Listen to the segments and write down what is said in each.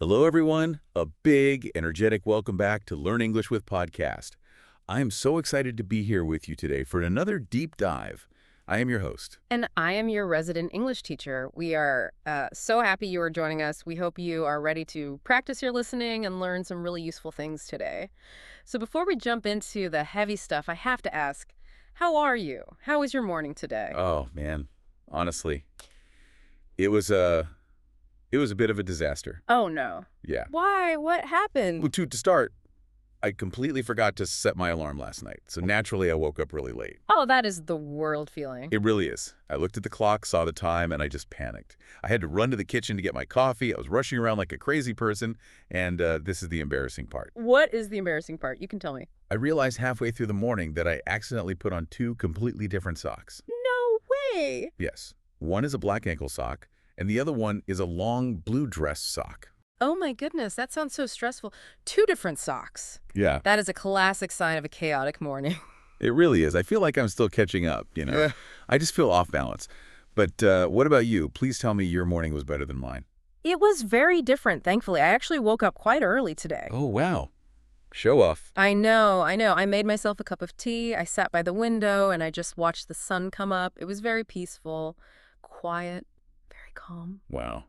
Hello, everyone. A big, energetic welcome back to Learn English with Podcast. I am so excited to be here with you today for another deep dive. I am your host. And I am your resident English teacher. We are so happy you are joining us. We hope you are ready to practice your listening and learn some really useful things today. So before we jump into the heavy stuff, I have to ask, how are you? How was your morning today? Oh, man. Honestly, it was a bit of a disaster. Oh, no. Yeah. Why? What happened? Well, to start, I completely forgot to set my alarm last night, so naturally I woke up really late. Oh, that is the world feeling. It really is. I looked at the clock, saw the time, and I just panicked. I had to run to the kitchen to get my coffee. I was rushing around like a crazy person, and this is the embarrassing part. What is the embarrassing part? You can tell me. I realized halfway through the morning that I accidentally put on two completely different socks. No way. Yes, one is a black ankle sock, and the other one is a long blue dress sock. Oh my goodness, that sounds so stressful. Two different socks. Yeah, That is a classic sign of a chaotic morning. it really is. I feel like I'm still catching up. Yeah. I just feel off balance. But what about you? Please tell me your morning was better than mine. It was very different, thankfully. I actually woke up quite early today. Oh, wow. Show off. I know. I made myself a cup of tea. I sat by the window and I just watched the sun come up. It was very peaceful, quiet, very calm. Wow.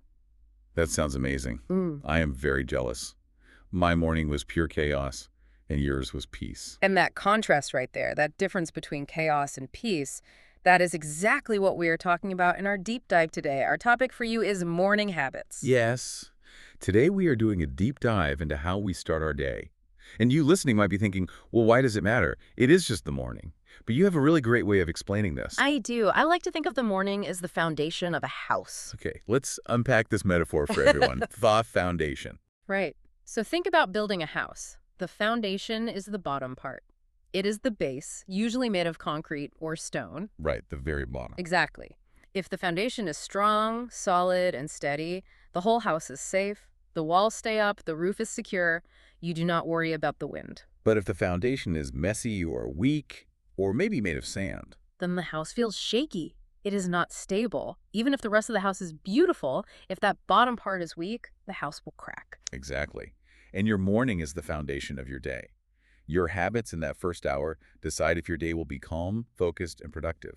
That sounds amazing. Mm. I am very jealous. My morning was pure chaos, and yours was peace. And that contrast right there, that difference between chaos and peace, that is exactly what we are talking about in our deep dive today. Our topic for you is morning habits. Yes. Today we are doing a deep dive into how we start our day. And you listening might be thinking, well, why does it matter? It is just the morning. But you have a really great way of explaining this. I do. I like to think of the morning as the foundation of a house. Okay, let's unpack this metaphor for everyone. The foundation. Right. So think about building a house. The foundation is the bottom part. It is the base, usually made of concrete or stone. Right, the very bottom. Exactly. If the foundation is strong, solid, and steady, the whole house is safe, the walls stay up, the roof is secure, you do not worry about the wind. But if the foundation is messy or weak, or maybe made of sand, Then the house feels shaky. It is not stable. Even if the rest of the house is beautiful, if that bottom part is weak, the house will crack. exactly. And your morning is the foundation of your day. Your habits in that first hour decide if your day will be calm, focused, and productive,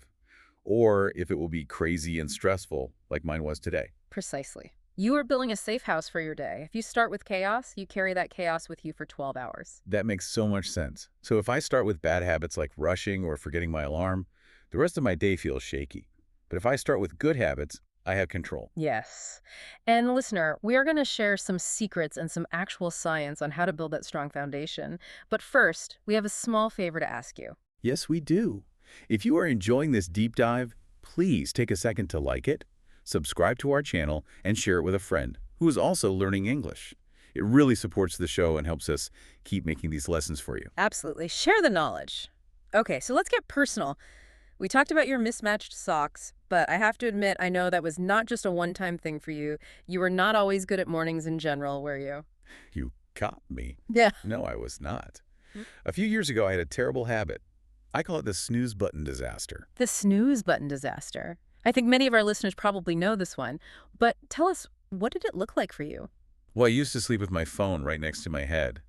or if it will be crazy and stressful like mine was today. Precisely. You are building a safe house for your day. If you start with chaos, you carry that chaos with you for 12 hours. That makes so much sense. So if I start with bad habits like rushing or forgetting my alarm, the rest of my day feels shaky. But if I start with good habits, I have control. Yes. And listener, we are going to share some secrets and some actual science on how to build that strong foundation. But first, we have a small favor to ask you. Yes, we do. If you are enjoying this deep dive, please take a second to like it, subscribe to our channel, and share it with a friend who is also learning English. It really supports the show and helps us keep making these lessons for you. Absolutely. Share the knowledge. Okay, so let's get personal. We talked about your mismatched socks, but I have to admit, I know that was not just a one-time thing for you. You were not always good at mornings in general, were you? You caught me. Yeah. No, I was not. A few years ago, I had a terrible habit. I call it the snooze button disaster. The snooze button disaster. I think many of our listeners probably know this one, but tell us, what did it look like for you? Well, I used to sleep with my phone right next to my head.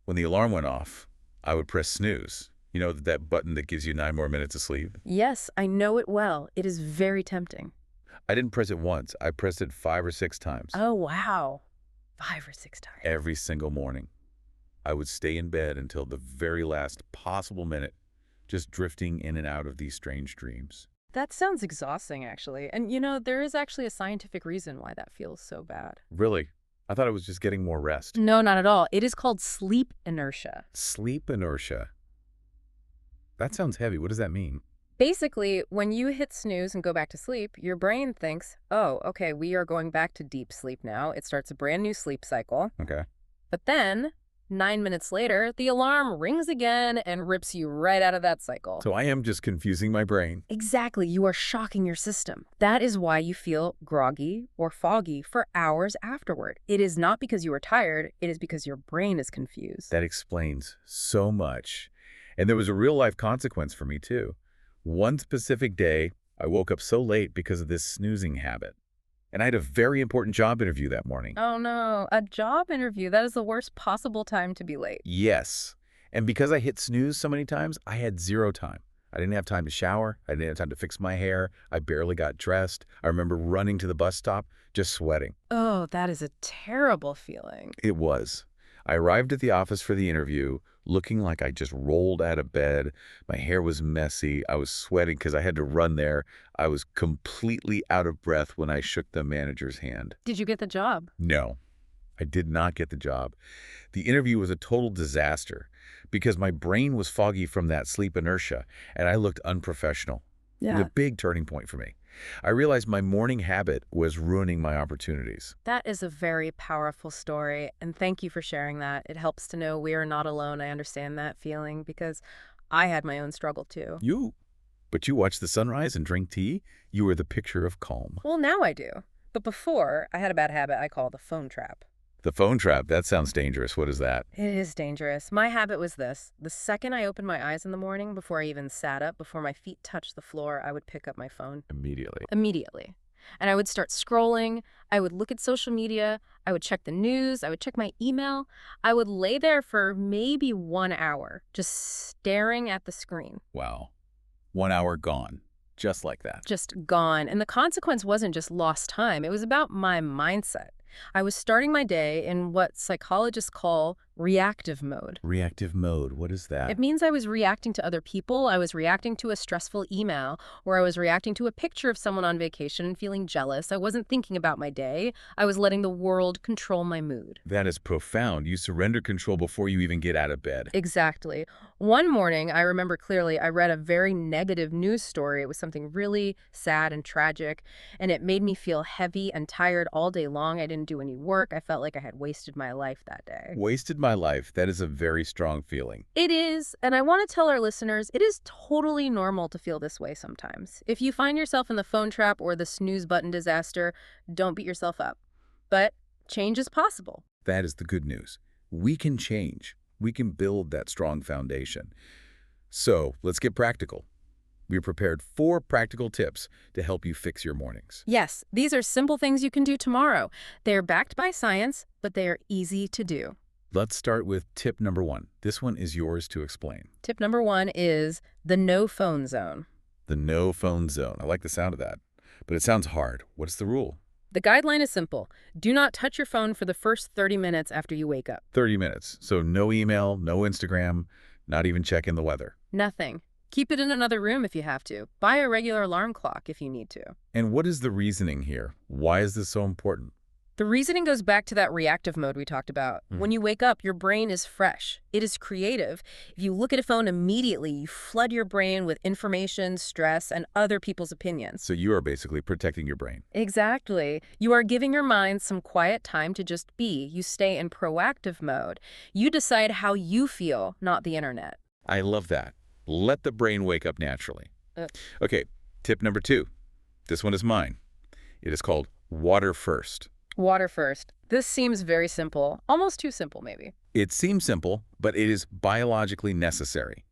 When the alarm went off, I would press snooze. You know, that button that gives you 9 more minutes of sleep? Yes, I know it well. It is very tempting. I didn't press it once. I pressed it 5 or 6 times. Oh, wow. 5 or 6 times. Every single morning. I would stay in bed until the very last possible minute, just drifting in and out of these strange dreams. That sounds exhausting, actually. And you know, there is actually a scientific reason why that feels so bad. Really? I thought I was just getting more rest. No, not at all. It is called sleep inertia. Sleep inertia. That sounds heavy. What does that mean? Basically, when you hit snooze and go back to sleep, your brain thinks, oh, okay, we are going back to deep sleep now. It starts a brand new sleep cycle. Okay. But then, 9 minutes later, the alarm rings again and rips you right out of that cycle. So I am just confusing my brain. Exactly, you are shocking your system. That is why you feel groggy or foggy for hours afterward. It is not because you are tired, it is because your brain is confused. That explains so much. And there was a real-life consequence for me, too. One specific day, I woke up so late because of this snoozing habit. And I had a very important job interview that morning. Oh no, a job interview. That is the worst possible time to be late. Yes. And because I hit snooze so many times, I had zero time. I didn't have time to shower. I didn't have time to fix my hair. I barely got dressed. I remember running to the bus stop, just sweating. Oh, that is a terrible feeling. It was. I arrived at the office for the interview, looking like I just rolled out of bed. My hair was messy. I was sweating because I had to run there. I was completely out of breath when I shook the manager's hand. Did you get the job? No, I did not get the job. The interview was a total disaster because my brain was foggy from that sleep inertia, and I looked unprofessional. It was a big turning point for me. I realized my morning habit was ruining my opportunities. That is a very powerful story, and thank you for sharing that. It helps to know we are not alone. I understand that feeling because I had my own struggle too. But you watch the sunrise and drink tea? You were the picture of calm. Well, now I do. But before, I had a bad habit I call the phone trap. The phone trap, that sounds dangerous. What is that? It is dangerous. My habit was this. The second I opened my eyes in the morning, before I even sat up, before my feet touched the floor, I would pick up my phone. Immediately. And I would start scrolling. I would look at social media. I would check the news. I would check my email. I would lay there for maybe 1 hour, just staring at the screen. Wow. 1 hour gone. Just like that. Just gone. And the consequence wasn't just lost time. It was about my mindset. I was starting my day in what psychologists call reactive mode. Reactive mode, what is that? It means I was reacting to other people, I was reacting to a stressful email, or I was reacting to a picture of someone on vacation and feeling jealous. I wasn't thinking about my day. I was letting the world control my mood. That is profound. You surrender control before you even get out of bed. Exactly. One morning, I remember clearly, I read a very negative news story. It was something really sad and tragic, and it made me feel heavy and tired all day long. I didn't do any work. I felt like I had wasted my life that day. Wasted my life. That is a very strong feeling. It is, and I want to tell our listeners, it is totally normal to feel this way sometimes. If you find yourself in the phone trap or the snooze button disaster, don't beat yourself up. But change is possible. That is the good news. We can change. We can build that strong foundation. So let's get practical. We prepared 4 practical tips to help you fix your mornings. Yes, these are simple things you can do tomorrow. They are backed by science, but they are easy to do. Let's start with tip number 1. This one is yours to explain. Tip number 1 is the no phone zone. The no phone zone. I like the sound of that, but it sounds hard. What's the rule? The guideline is simple. Do not touch your phone for the first 30 minutes after you wake up. 30 minutes. So no email, no Instagram, not even checking the weather. Nothing. Keep it in another room if you have to. Buy a regular alarm clock if you need to. And what is the reasoning here? Why is this so important? The reasoning goes back to that reactive mode we talked about. When you wake up, your brain is fresh. It is creative. If you look at a phone immediately, you flood your brain with information, stress, and other people's opinions. So you are basically protecting your brain. Exactly. You are giving your mind some quiet time to just be. You stay in proactive mode. You decide how you feel, not the internet. I love that. Let the brain wake up naturally. Okay, tip number 2. This one is mine. It is called water first. Water first. This seems very simple. Almost too simple, maybe. It seems simple, but it is biologically necessary.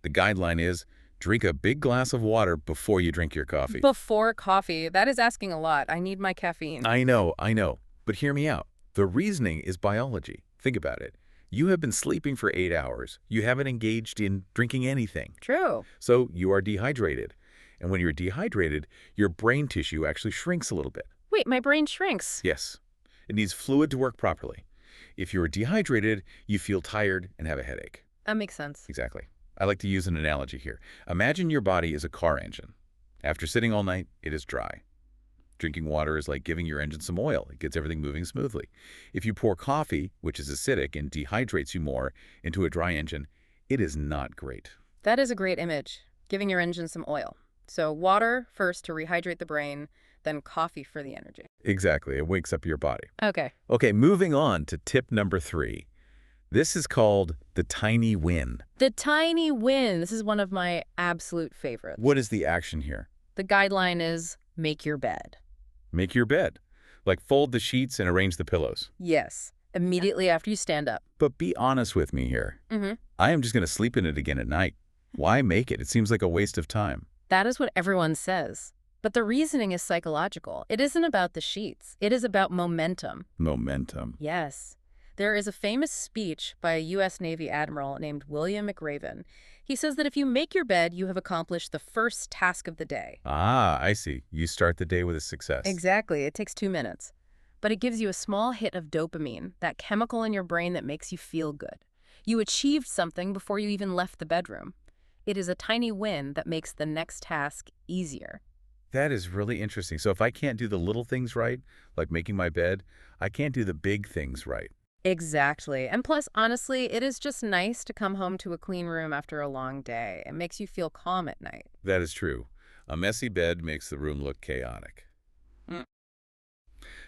The guideline is drink a big glass of water before you drink your coffee. Before coffee. That is asking a lot. I need my caffeine. I know. But hear me out. The reasoning is biology. Think about it. You have been sleeping for 8 hours. You haven't engaged in drinking anything. True. So you are dehydrated. And when you're dehydrated, your brain tissue actually shrinks a little bit. Wait, my brain shrinks. Yes. It needs fluid to work properly. If you're dehydrated, you feel tired and have a headache. That makes sense. Exactly. I like to use an analogy here. Imagine your body is a car engine. After sitting all night, it is dry. Drinking water is like giving your engine some oil. It gets everything moving smoothly. If you pour coffee, which is acidic and dehydrates you more, into a dry engine, it is not great. That is a great image. Giving your engine some oil. So water first to rehydrate the brain, then coffee for the energy. Exactly. It wakes up your body. Okay. Okay, moving on to tip number 3. This is called the tiny win. The tiny win. This is one of my absolute favorites. What is the action here? The guideline is make your bed. Make your bed. Like fold the sheets and arrange the pillows. Yes. Immediately after you stand up. But be honest with me here. I am just going to sleep in it again at night. Why make it? It seems like a waste of time. That is what everyone says. But the reasoning is psychological. It isn't about the sheets. It is about momentum. Momentum. Yes. There is a famous speech by a U.S. Navy admiral named William McRaven. He says that if you make your bed, you have accomplished the first task of the day. Ah, I see. You start the day with a success. Exactly. It takes 2 minutes. But it gives you a small hit of dopamine, that chemical in your brain that makes you feel good. You achieved something before you even left the bedroom. It is a tiny win that makes the next task easier. That is really interesting. So if I can't do the little things right, like making my bed, I can't do the big things right. Exactly. And plus, honestly, it is just nice to come home to a clean room after a long day. It makes you feel calm at night. That is true. A messy bed makes the room look chaotic. Mm.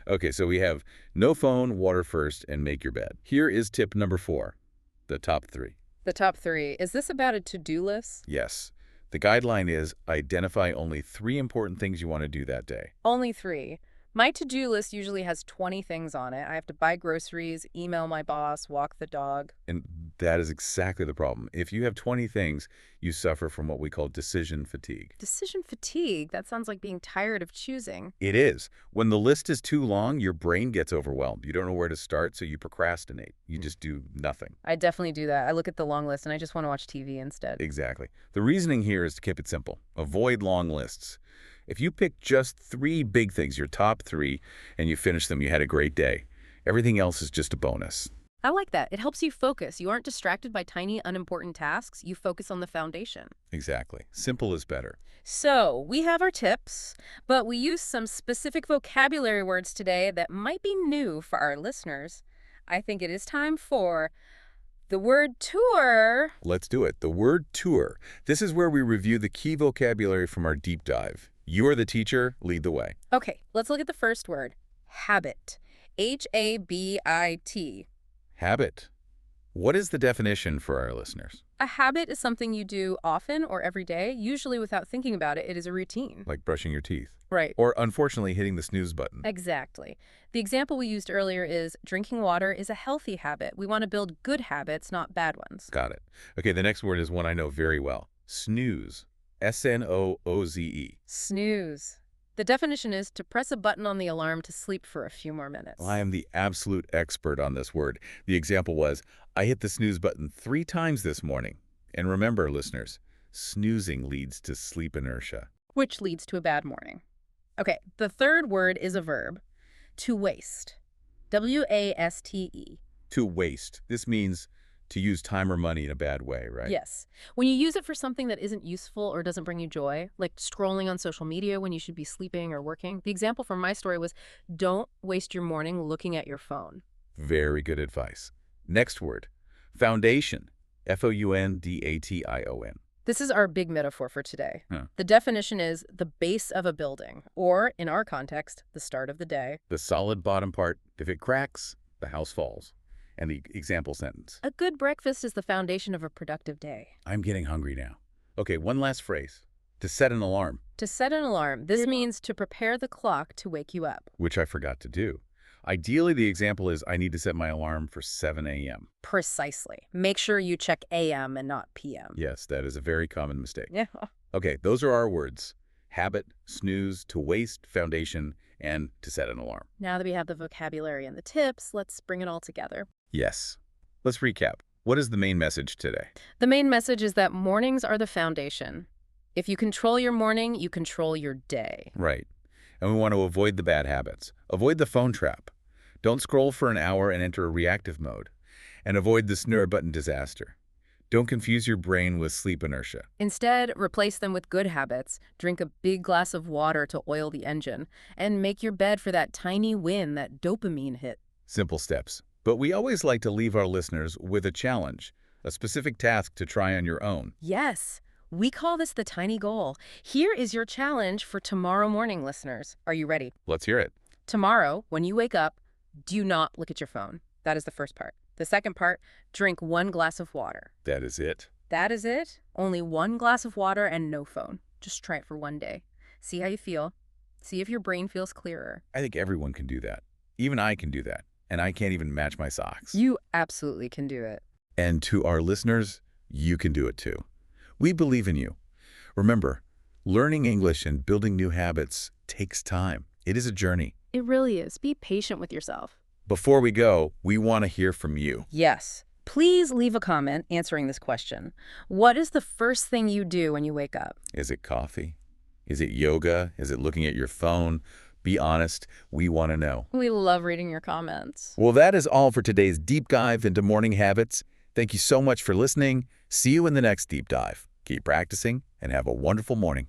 Okay, so we have no phone, water first, and make your bed. Here is tip number 4, the top 3. The top 3. Is this about a to-do list? Yes. The guideline is identify only 3 important things you want to do that day. Only 3. My to-do list usually has 20 things on it. I have to buy groceries, email my boss, walk the dog. And that is exactly the problem. If you have 20 things, you suffer from what we call decision fatigue. Decision fatigue? That sounds like being tired of choosing. It is. When the list is too long, your brain gets overwhelmed. You don't know where to start, so you procrastinate. You just do nothing. I definitely do that. I look at the long list and I just want to watch TV instead. Exactly. The reasoning here is to keep it simple. Avoid long lists. If you pick just 3 big things, your top 3, and you finish them, you had a great day. Everything else is just a bonus. I like that. It helps you focus. You aren't distracted by tiny, unimportant tasks. You focus on the foundation. Exactly. Simple is better. So, we have our tips, but we use some specific vocabulary words today that might be new for our listeners. I think it is time for the word tour. Let's do it. The word tour. This is where we review the key vocabulary from our deep dive. You are the teacher. Lead the way. Okay, let's look at the first word. Habit. H-A-B-I-T. Habit. What is the definition for our listeners? A habit is something you do often or every day, usually without thinking about it. It is a routine. Like brushing your teeth. Right. Or, unfortunately, hitting the snooze button. Exactly. The example we used earlier is drinking water is a healthy habit. We want to build good habits, not bad ones. Got it. Okay, the next word is one I know very well. Snooze. S-N-O-O-Z-E. Snooze. The definition is to press a button on the alarm to sleep for a few more minutes. Well, I am the absolute expert on this word. The example was, I hit the snooze button 3 times this morning. And remember, listeners, snoozing leads to sleep inertia. Which leads to a bad morning. Okay, the third word is a verb. To waste. W-A-S-T-E. To waste. This means to use time or money in a bad way, right? Yes. When you use it for something that isn't useful or doesn't bring you joy, like scrolling on social media when you should be sleeping or working. The example from my story was, don't waste your morning looking at your phone. Very good advice. Next word. Foundation. F-O-U-N-D-A-T-I-O-N. This is our big metaphor for today. Huh. The definition is the base of a building, or, in our context, the start of the day. The solid bottom part. If it cracks, the house falls. And the example sentence. A good breakfast is the foundation of a productive day. I'm getting hungry now. Okay, one last phrase. To set an alarm. To set an alarm, this means to prepare the clock to wake you up. Which I forgot to do. Ideally, the example is I need to set my alarm for 7 a.m. Precisely. Make sure you check AM and not PM. Yes, that is a very common mistake. Yeah. Okay, those are our words. Habit, snooze, to waste, foundation, and to set an alarm. Now that we have the vocabulary and the tips, let's bring it all together. Yes. Let's recap. What is the main message today? The main message is that mornings are the foundation. If you control your morning, you control your day. Right. And we want to avoid the bad habits. Avoid the phone trap. Don't scroll for an hour and enter a reactive mode. And avoid the snooze button disaster. Don't confuse your brain with sleep inertia. Instead, replace them with good habits. Drink a big glass of water to oil the engine. And make your bed for that tiny win, that dopamine hit. Simple steps. But we always like to leave our listeners with a challenge, a specific task to try on your own. Yes. We call this the tiny goal. Here is your challenge for tomorrow morning, listeners. Are you ready? Let's hear it. Tomorrow, when you wake up, do not look at your phone. That is the first part. The second part, drink 1 glass of water. That is it. That is it. Only 1 glass of water and no phone. Just try it for 1 day. See how you feel. See if your brain feels clearer. I think everyone can do that. Even I can do that. And I can't even match my socks. You absolutely can do it. And to our listeners, you can do it too. We believe in you. Remember, Learning English and building new habits takes time. It is a journey. It really is. Be patient with yourself. Before we go, we want to hear from you. Yes. Please leave a comment answering this question. What is the first thing you do when you wake up? Is it coffee? Is it yoga? Is it looking at your phone? Be honest. We want to know. We love reading your comments. Well, that is all for today's deep dive into morning habits. Thank you so much for listening. See you in the next deep dive. Keep practicing and have a wonderful morning.